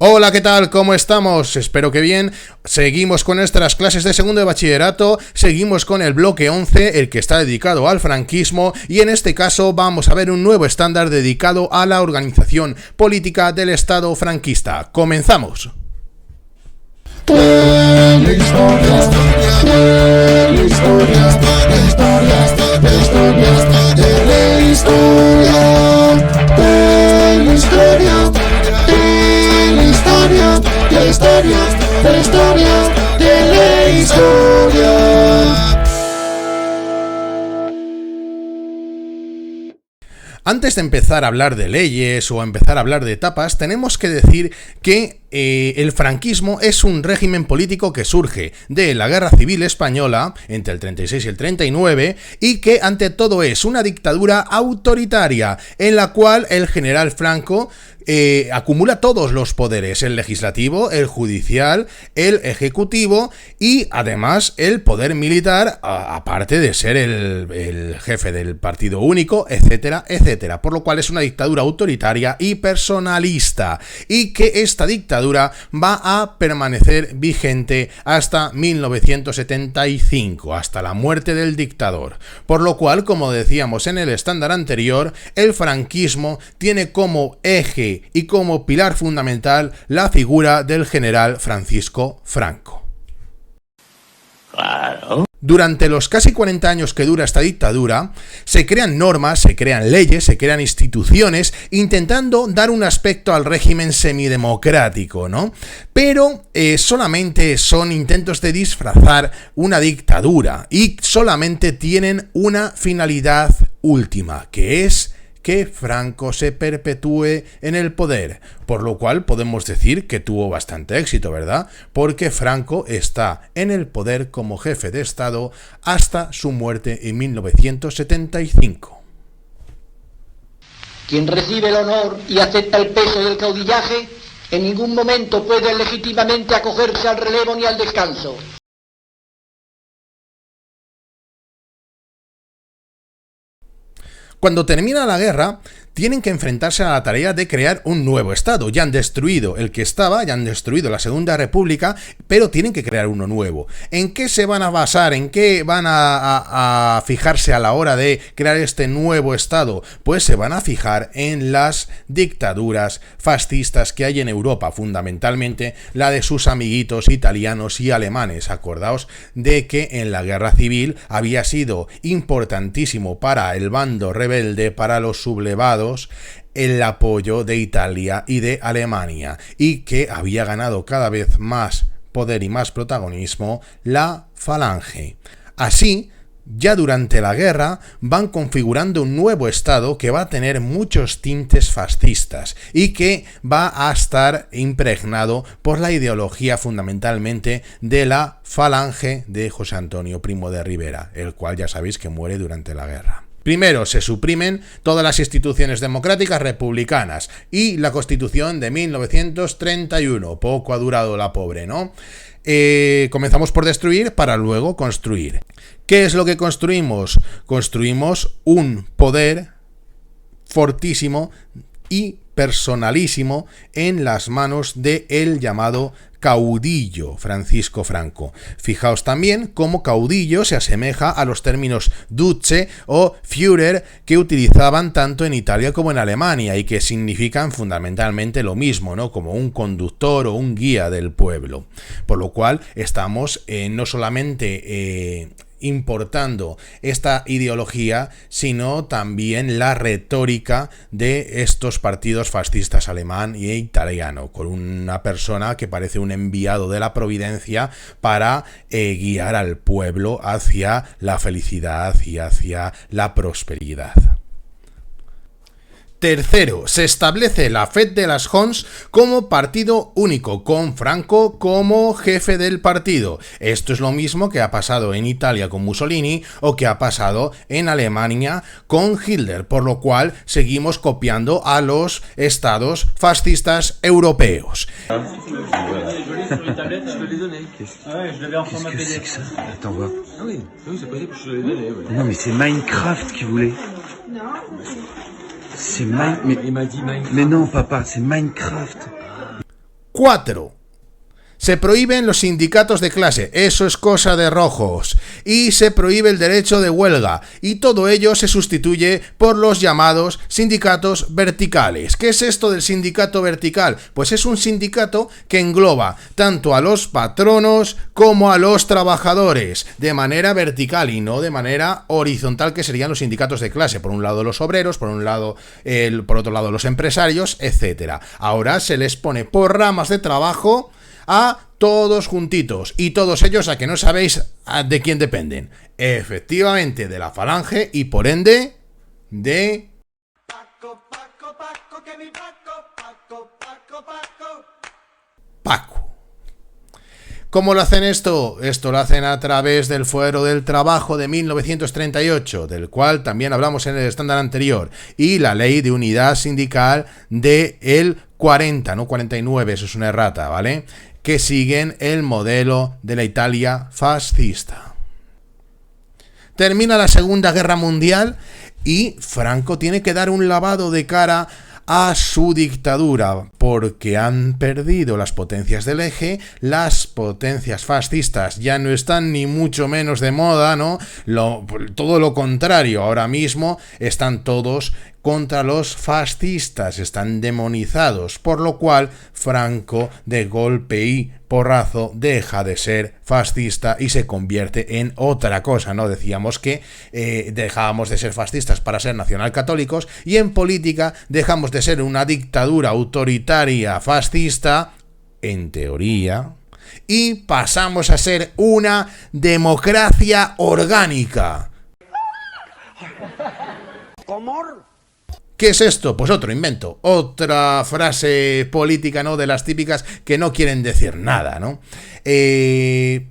Hola, ¿qué tal? ¿Cómo estamos? Espero que bien. Seguimos con nuestras clases de segundo de bachillerato, seguimos con el bloque 11, el que está dedicado al franquismo, y en este caso vamos a ver un nuevo estándar dedicado a la organización política del Estado franquista. ¡Comenzamos! Antes de empezar a hablar de leyes o empezar a hablar de etapas, tenemos que decir que el franquismo es un régimen político que surge de la Guerra Civil Española entre el 36 y el 39 y que ante todo es una dictadura autoritaria en la cual el general Franco acumula todos los poderes, el legislativo, el judicial, el ejecutivo y además el poder militar, aparte de ser el jefe del partido único, etcétera, etcétera. Por lo cual es una dictadura autoritaria y personalista, y que esta dictadura va a permanecer vigente hasta 1975, hasta la muerte del dictador. Por lo cual, como decíamos en el estándar anterior, el franquismo tiene como eje y como pilar fundamental la figura del general Francisco Franco. Claro. Durante los casi 40 años que dura esta dictadura, se crean normas, se crean leyes, se crean instituciones, intentando dar un aspecto al régimen semidemocrático, ¿no? Pero solamente son intentos de disfrazar una dictadura y solamente tienen una finalidad última, que es que Franco se perpetúe en el poder, por lo cual podemos decir que tuvo bastante éxito, ¿verdad? Porque Franco está en el poder como jefe de Estado hasta su muerte en 1975. Quien recibe el honor y acepta el peso del caudillaje, en ningún momento puede legítimamente acogerse al relevo ni al descanso. Cuando termina la guerra, tienen que enfrentarse a la tarea de crear un nuevo Estado. Ya han destruido el que estaba, ya han destruido la Segunda República, pero tienen que crear uno nuevo. ¿En qué se van a basar? ¿En qué van a fijarse a la hora de crear este nuevo Estado? Pues se van a fijar en las dictaduras fascistas que hay en Europa, fundamentalmente la de sus amiguitos italianos y alemanes. Acordaos de que en la Guerra Civil había sido importantísimo para el bando rebelde, para los sublevados, el apoyo de Italia y de Alemania, y que había ganado cada vez más poder y más protagonismo la Falange. Así, ya durante la guerra van configurando un nuevo Estado que va a tener muchos tintes fascistas y que va a estar impregnado por la ideología fundamentalmente de la Falange de José Antonio Primo de Rivera, el cual ya sabéis que muere durante la guerra. Primero se suprimen todas las instituciones democráticas republicanas y la Constitución de 1931. Poco ha durado la pobre, ¿no? Comenzamos por destruir para luego construir. ¿Qué es lo que construimos? Construimos un poder fortísimo y personalísimo en las manos de el llamado caudillo Francisco Franco. Fijaos también cómo caudillo se asemeja a los términos Duce o Führer que utilizaban tanto en Italia como en Alemania y que significan fundamentalmente lo mismo, ¿no? Como un conductor o un guía del pueblo. Por lo cual estamos no solamente importando esta ideología, sino también la retórica de estos partidos fascistas alemán e italiano, con una persona que parece un enviado de la providencia para guiar al pueblo hacia la felicidad y hacia la prosperidad. Tercero, se establece la Fête de las Honses como partido único, con Franco como jefe del partido. Esto es lo mismo que ha pasado en Italia con Mussolini o que ha pasado en Alemania con Hitler, por lo cual seguimos copiando a los estados fascistas europeos. Non mais c'est Minecraft qui voulait. C'est Minecraft. Mais non papa, c'est Minecraft. 4. Se prohíben los sindicatos de clase, eso es cosa de rojos, y se prohíbe el derecho de huelga, y todo ello se sustituye por los llamados sindicatos verticales. ¿Qué es esto del sindicato vertical? Pues es un sindicato que engloba tanto a los patronos como a los trabajadores, de manera vertical y no de manera horizontal, que serían los sindicatos de clase, por un lado los obreros, por otro lado los empresarios, etc. Ahora se les pone por ramas de trabajo a todos juntitos, y todos ellos, a que no sabéis de quién dependen, efectivamente de la Falange y por ende de Paco. ¿Cómo lo hacen esto? Esto lo hacen a través del Fuero del Trabajo de 1938, del cual también hablamos en el estándar anterior, y la Ley de Unidad Sindical del 40, no 49, eso es una errata, ¿vale? Que siguen el modelo de la Italia fascista. Termina la Segunda Guerra Mundial y Franco tiene que dar un lavado de cara a su dictadura, porque han perdido las potencias del eje, las potencias fascistas ya no están ni mucho menos de moda, ¿no? Todo lo contrario, ahora mismo están todos contra los fascistas, están demonizados, por lo cual Franco de golpe y porrazo deja de ser fascista y se convierte en otra cosa, ¿no? Decíamos que dejábamos de ser fascistas para ser nacionalcatólicos, y en política dejamos de ser una dictadura autoritaria fascista, en teoría, y pasamos a ser una democracia orgánica. ¿Cómo? ¿Qué es esto? Pues otro invento, otra frase política, ¿no? De las típicas que no quieren decir nada, ¿no? ¿En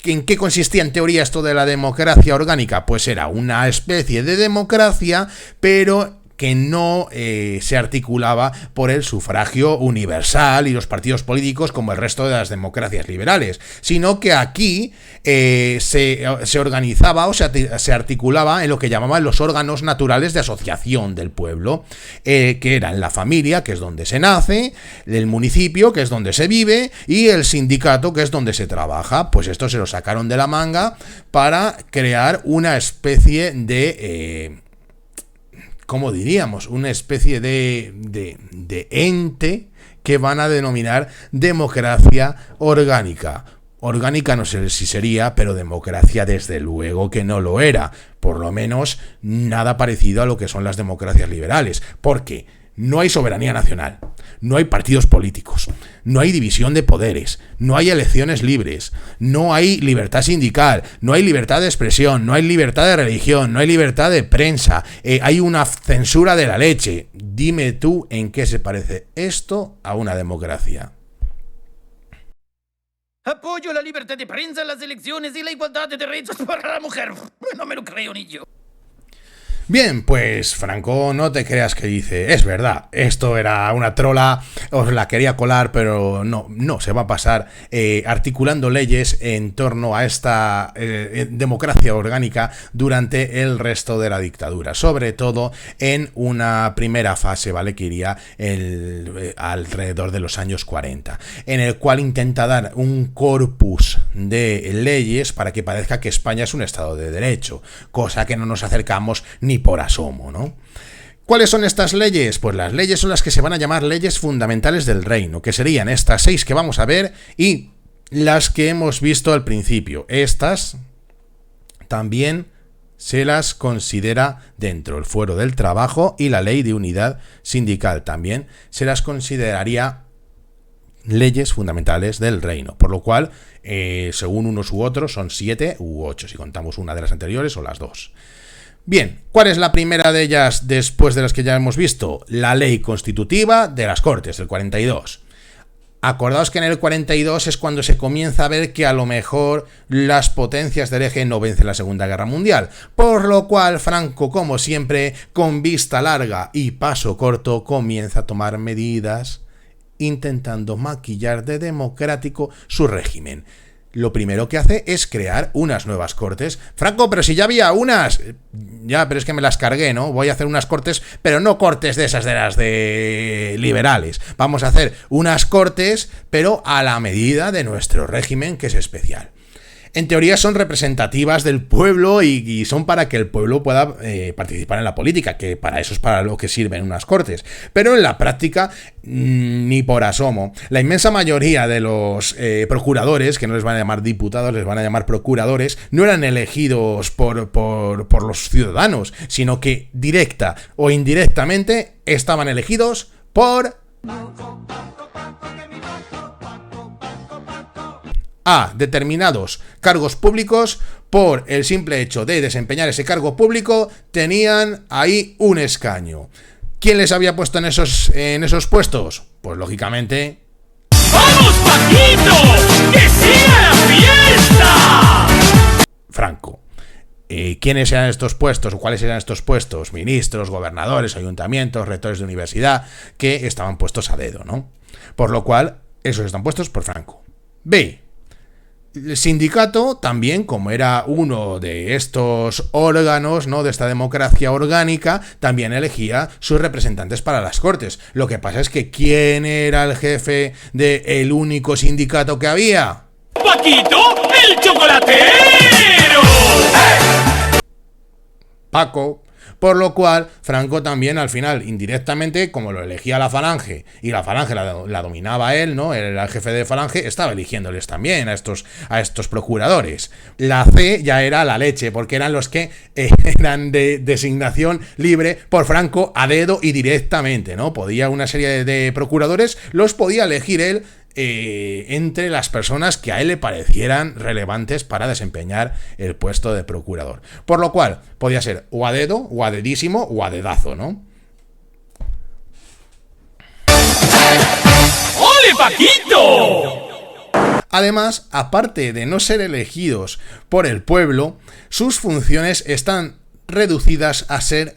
qué consistía en teoría esto de la democracia orgánica? Pues era una especie de democracia, pero que no se articulaba por el sufragio universal y los partidos políticos como el resto de las democracias liberales, sino que aquí se organizaba o se articulaba en lo que llamaban los órganos naturales de asociación del pueblo, que eran la familia, que es donde se nace, el municipio, que es donde se vive, y el sindicato, que es donde se trabaja. Pues esto se lo sacaron de la manga para crear una especie de ¿cómo diríamos? Una especie de ente que van a denominar democracia orgánica. Orgánica no sé si sería, pero democracia desde luego que no lo era. Por lo menos nada parecido a lo que son las democracias liberales. Porque no hay soberanía nacional, no hay partidos políticos, no hay división de poderes, no hay elecciones libres, no hay libertad sindical, no hay libertad de expresión, no hay libertad de religión, no hay libertad de prensa, hay una censura de la leche. Dime tú en qué se parece esto a una democracia. Apoyo la libertad de prensa, las elecciones y la igualdad de derechos para la mujer. No me lo creo ni yo. Bien, pues Franco, no te creas que dice, es verdad, esto era una trola, os la quería colar, pero no se va a pasar articulando leyes en torno a esta democracia orgánica durante el resto de la dictadura, sobre todo en una primera fase, ¿vale? Que iría alrededor de los años 40, en el cual intenta dar un corpus de leyes para que parezca que España es un Estado de Derecho, cosa que no nos acercamos ni por asomo, ¿no? ¿Cuáles son estas leyes? Pues las leyes son las que se van a llamar leyes fundamentales del reino, que serían estas 6 que vamos a ver y las que hemos visto al principio. Estas también se las considera dentro del Fuero del Trabajo, y la Ley de Unidad Sindical también se las consideraría leyes fundamentales del reino, por lo cual, según unos u otros, son 7 u 8, si contamos una de las anteriores o las dos. Bien, ¿cuál es la primera de ellas después de las que ya hemos visto? La ley constitutiva de las Cortes del 42. Acordaos que en el 42 es cuando se comienza a ver que a lo mejor las potencias del eje no vencen la Segunda Guerra Mundial, por lo cual Franco, como siempre, con vista larga y paso corto, comienza a tomar medidas intentando maquillar de democrático su régimen. lo primero que hace es crear unas nuevas cortes. Franco, pero si ya había unas. Ya, pero es que me las cargué, ¿no? Voy a hacer unas cortes, pero no cortes de esas de las de liberales. Vamos a hacer unas cortes, pero a la medida de nuestro régimen, que es especial. En teoría son representativas del pueblo y son para que el pueblo pueda participar en la política, que para eso es para lo que sirven unas cortes. Pero en la práctica, ni por asomo. La inmensa mayoría de los procuradores, que no les van a llamar diputados, les van a llamar procuradores, no eran elegidos por los ciudadanos, sino que directa o indirectamente estaban elegidos por a determinados cargos públicos. Por el simple hecho de desempeñar ese cargo público, tenían ahí un escaño. ¿Quién les había puesto en esos puestos? Pues lógicamente... ¡Vamos, Paquito! ¡Que siga la fiesta! Franco. ¿Quiénes eran estos puestos o cuáles eran estos puestos? Ministros, gobernadores, ayuntamientos, rectores de universidad, que estaban puestos a dedo, ¿no? Por lo cual, esos están puestos por Franco. B. El sindicato también, como era uno de estos órganos, ¿no?, de esta democracia orgánica, también elegía sus representantes para las Cortes. Lo que pasa es que ¿quién era el jefe del único sindicato que había? ¡Paquito, el chocolatero! Paco. Por lo cual, Franco también, al final, indirectamente, como lo elegía la Falange, y la Falange la dominaba él, ¿no? Él era el jefe de Falange, estaba eligiéndoles también a estos procuradores. La C ya era la leche, porque eran los que eran de designación libre por Franco a dedo y directamente, ¿no? Podía una serie de procuradores, los podía elegir él entre las personas que a él le parecieran relevantes para desempeñar el puesto de procurador. Por lo cual, podía ser o a dedo, o a dedísimo, o a dedazo, ¿no? ¡Ole, Paquito! Además, aparte de no ser elegidos por el pueblo, sus funciones están reducidas a ser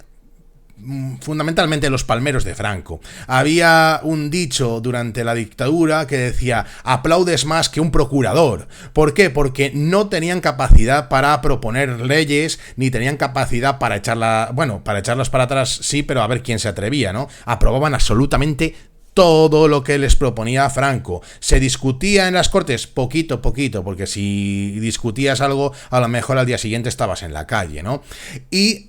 fundamentalmente los palmeros de Franco. Había un dicho durante la dictadura que decía: aplaudes más que un procurador. ¿Por qué? Porque no tenían capacidad para proponer leyes, ni tenían capacidad para echarlas para atrás, sí, pero a ver quién se atrevía, ¿no? Aprobaban absolutamente todo lo que les proponía Franco. Se discutía en las Cortes poquito, porque si discutías algo, a lo mejor al día siguiente estabas en la calle, ¿no? Y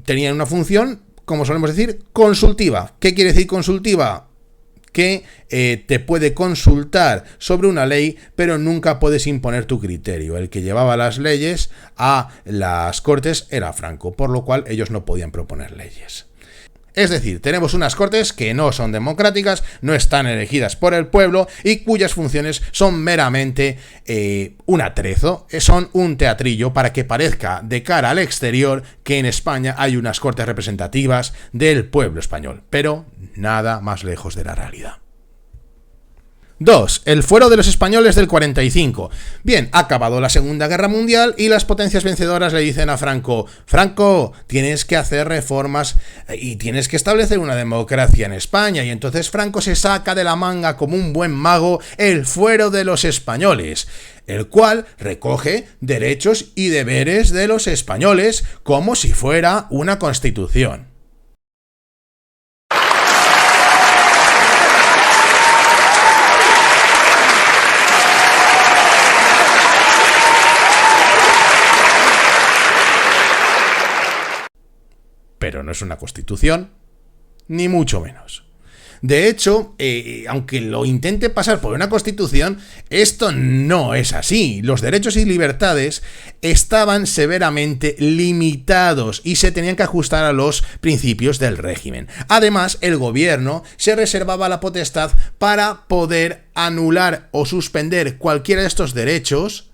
tenían una función, como solemos decir, consultiva. ¿Qué quiere decir consultiva? Que te puede consultar sobre una ley, pero nunca puedes imponer tu criterio. El que llevaba las leyes a las Cortes era Franco, por lo cual ellos no podían proponer leyes. Es decir, tenemos unas Cortes que no son democráticas, no están elegidas por el pueblo y cuyas funciones son meramente un atrezo, son un teatrillo para que parezca de cara al exterior que en España hay unas Cortes representativas del pueblo español, pero nada más lejos de la realidad. 2. El fuero de los españoles del 45. Bien, ha acabado la Segunda Guerra Mundial y las potencias vencedoras le dicen a Franco: Franco, tienes que hacer reformas y tienes que establecer una democracia en España. Y entonces Franco se saca de la manga como un buen mago el fuero de los españoles, el cual recoge derechos y deberes de los españoles como si fuera una constitución. Pero no es una constitución, ni mucho menos. De hecho, aunque lo intente pasar por una constitución, esto no es así. Los derechos y libertades estaban severamente limitados y se tenían que ajustar a los principios del régimen. Además, el gobierno se reservaba la potestad para poder anular o suspender cualquiera de estos derechos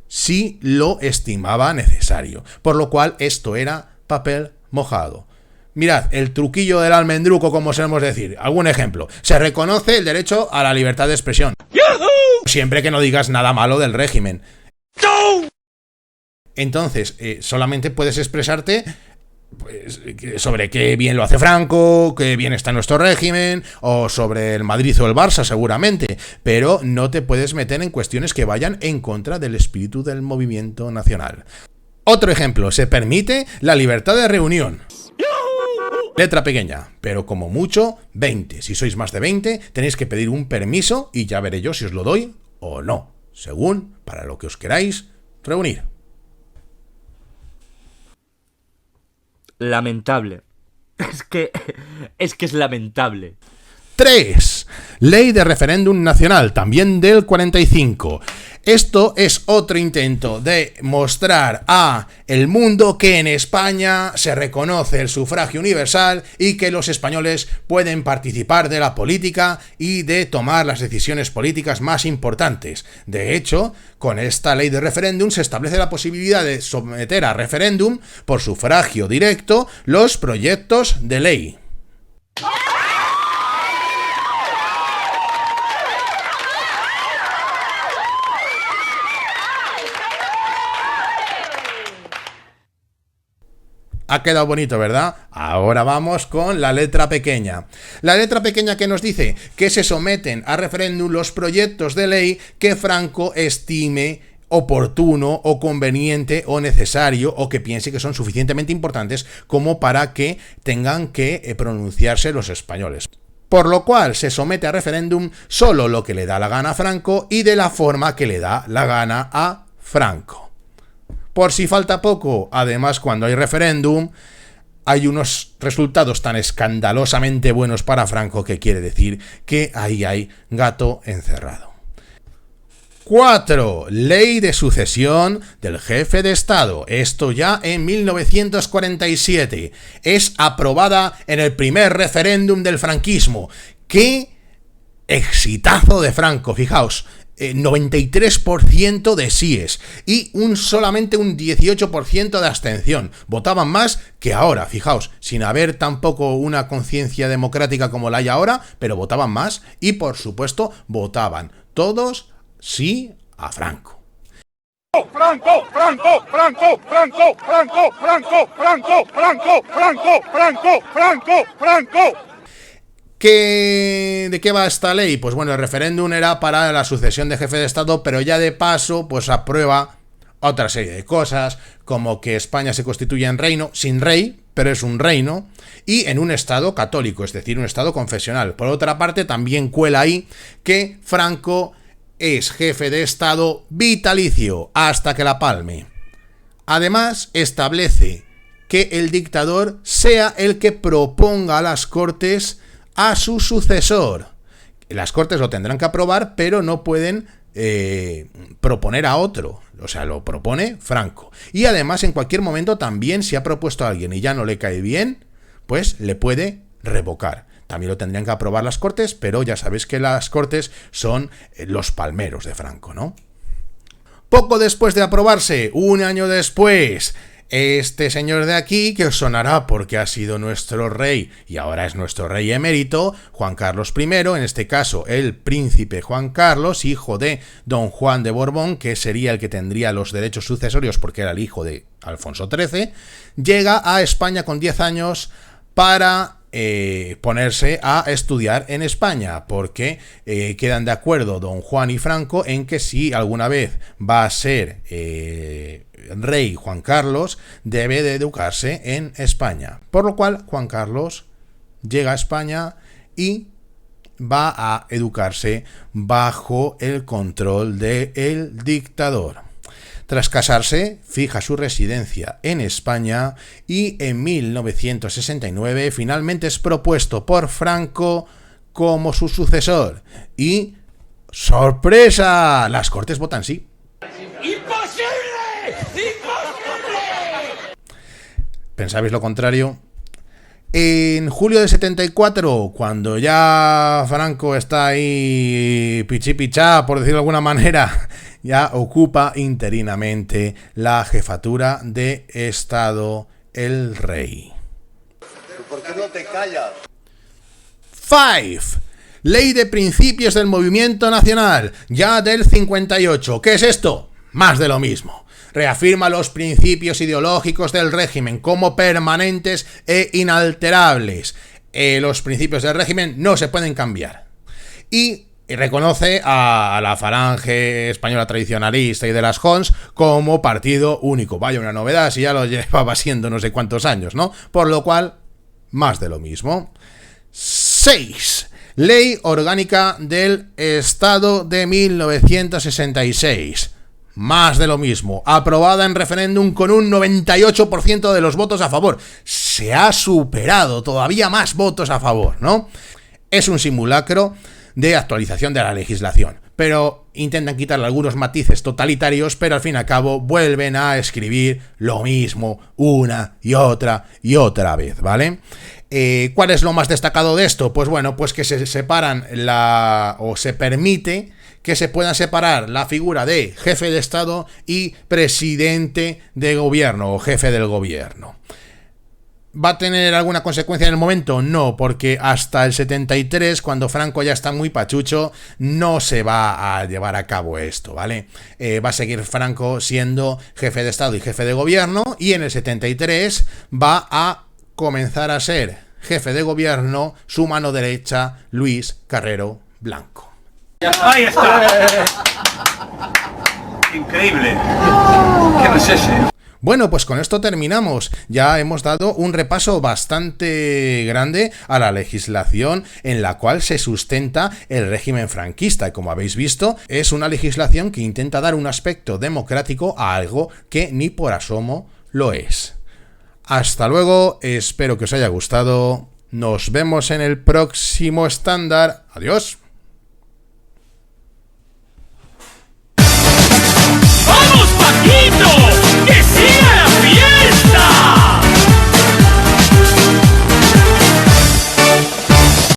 si lo estimaba necesario. Por lo cual, esto era papel mojado. Mirad, el truquillo del almendruco, como solemos decir. Algún ejemplo. Se reconoce el derecho a la libertad de expresión. ¡Yahoo! Siempre que no digas nada malo del régimen. ¡No! Entonces, solamente puedes expresarte pues, sobre qué bien lo hace Franco, qué bien está nuestro régimen, o sobre el Madrid o el Barça seguramente, pero no te puedes meter en cuestiones que vayan en contra del espíritu del movimiento nacional. Otro ejemplo, se permite la libertad de reunión. Letra pequeña, pero como mucho 20. Si sois más de 20, tenéis que pedir un permiso y ya veré yo si os lo doy o no, según para lo que os queráis reunir. Lamentable. Es que es lamentable. 3. Ley de referéndum nacional, también del 45. Esto es otro intento de mostrar a el mundo que en España se reconoce el sufragio universal y que los españoles pueden participar de la política y de tomar las decisiones políticas más importantes. De hecho, con esta ley de referéndum se establece la posibilidad de someter a referéndum por sufragio directo los proyectos de ley. Ha quedado bonito, ¿verdad? Ahora vamos con la letra pequeña. La letra pequeña que nos dice que se someten a referéndum los proyectos de ley que Franco estime oportuno o conveniente o necesario o que piense que son suficientemente importantes como para que tengan que pronunciarse los españoles. Por lo cual se somete a referéndum solo lo que le da la gana a Franco y de la forma que le da la gana a Franco. Por si falta poco, además, cuando hay referéndum, hay unos resultados tan escandalosamente buenos para Franco que quiere decir que ahí hay gato encerrado. 4. Ley de sucesión del jefe de Estado. Esto ya en 1947. Es aprobada en el primer referéndum del franquismo. ¡Qué exitazo de Franco! Fijaos. 93% de síes y solamente un 18% de abstención. Votaban más que ahora, fijaos, sin haber tampoco una conciencia democrática como la hay ahora, pero votaban más y por supuesto votaban todos sí a Franco. Franco, Franco, Franco, Franco, Franco, Franco, Franco, Franco, Franco, Franco, Franco, Franco. ¿De qué va esta ley? Pues bueno, el referéndum era para la sucesión de jefe de Estado, pero ya de paso, pues aprueba otra serie de cosas, como que España se constituya en reino, sin rey, pero es un reino, y en un Estado católico, es decir, un Estado confesional. Por otra parte, también cuela ahí que Franco es jefe de Estado vitalicio, hasta que la palme. Además, establece que el dictador sea el que proponga a las Cortes a su sucesor. Las Cortes lo tendrán que aprobar, pero no pueden proponer a otro. O sea, lo propone Franco. Y además, en cualquier momento también, si ha propuesto a alguien y ya no le cae bien, pues le puede revocar. También lo tendrían que aprobar las Cortes, pero ya sabéis que las Cortes son los palmeros de Franco, ¿no? Poco después de aprobarse, un año después, este señor de aquí, que os sonará porque ha sido nuestro rey y ahora es nuestro rey emérito, Juan Carlos I, en este caso el príncipe Juan Carlos, hijo de don Juan de Borbón, que sería el que tendría los derechos sucesorios porque era el hijo de Alfonso XIII, llega a España con 10 años para ponerse a estudiar en España, porque quedan de acuerdo don Juan y Franco en que si alguna vez va a ser rey Juan Carlos, debe de educarse en España. Por lo cual Juan Carlos llega a España y va a educarse bajo el control del dictador. Tras casarse, fija su residencia en España y en 1969 finalmente es propuesto por Franco como su sucesor. Y ¡sorpresa! Las Cortes votan sí. ¡Imposible! ¡Imposible! ¿Pensabais lo contrario? En julio de 74, cuando ya Franco está ahí pichipichá, por decirlo de alguna manera, ya ocupa interinamente la jefatura de Estado el rey. ¿Por qué no te callas? 5. Ley de principios del movimiento nacional, ya del 58. ¿Qué es esto? Más de lo mismo. reafirma los principios ideológicos del régimen como permanentes e inalterables. Los principios del régimen no se pueden cambiar. Y reconoce a la falange española tradicionalista y de las Jons como partido único. Vaya una novedad, si ya lo llevaba siendo no sé cuántos años, ¿no? Por lo cual, más de lo mismo. 6. Ley Orgánica del Estado de 1966. Más de lo mismo. Aprobada en referéndum con un 98% de los votos a favor. Se ha superado todavía más votos a favor, ¿no? Es un simulacro de actualización de la legislación, pero intentan quitarle algunos matices totalitarios, pero al fin y al cabo vuelven a escribir lo mismo una y otra vez, ¿vale? ¿Cuál es lo más destacado de esto? Pues bueno, pues que se separan o se permite que se puedan separar la figura de jefe de Estado y presidente de gobierno o jefe del gobierno. ¿Va a tener alguna consecuencia en el momento? No, porque hasta el 73, cuando Franco ya está muy pachucho, no se va a llevar a cabo esto, ¿vale? Va a seguir Franco siendo jefe de Estado y jefe de gobierno, y en el 73 va a comenzar a ser jefe de gobierno su mano derecha, Luis Carrero Blanco. ¡Ahí está! Increíble. ¿Qué no es ese? Bueno, pues con esto terminamos. Ya hemos dado un repaso bastante grande a la legislación en la cual se sustenta el régimen franquista. Y como habéis visto, es una legislación que intenta dar un aspecto democrático a algo que ni por asomo lo es. Hasta luego, espero que os haya gustado. Nos vemos en el próximo estándar. Adiós.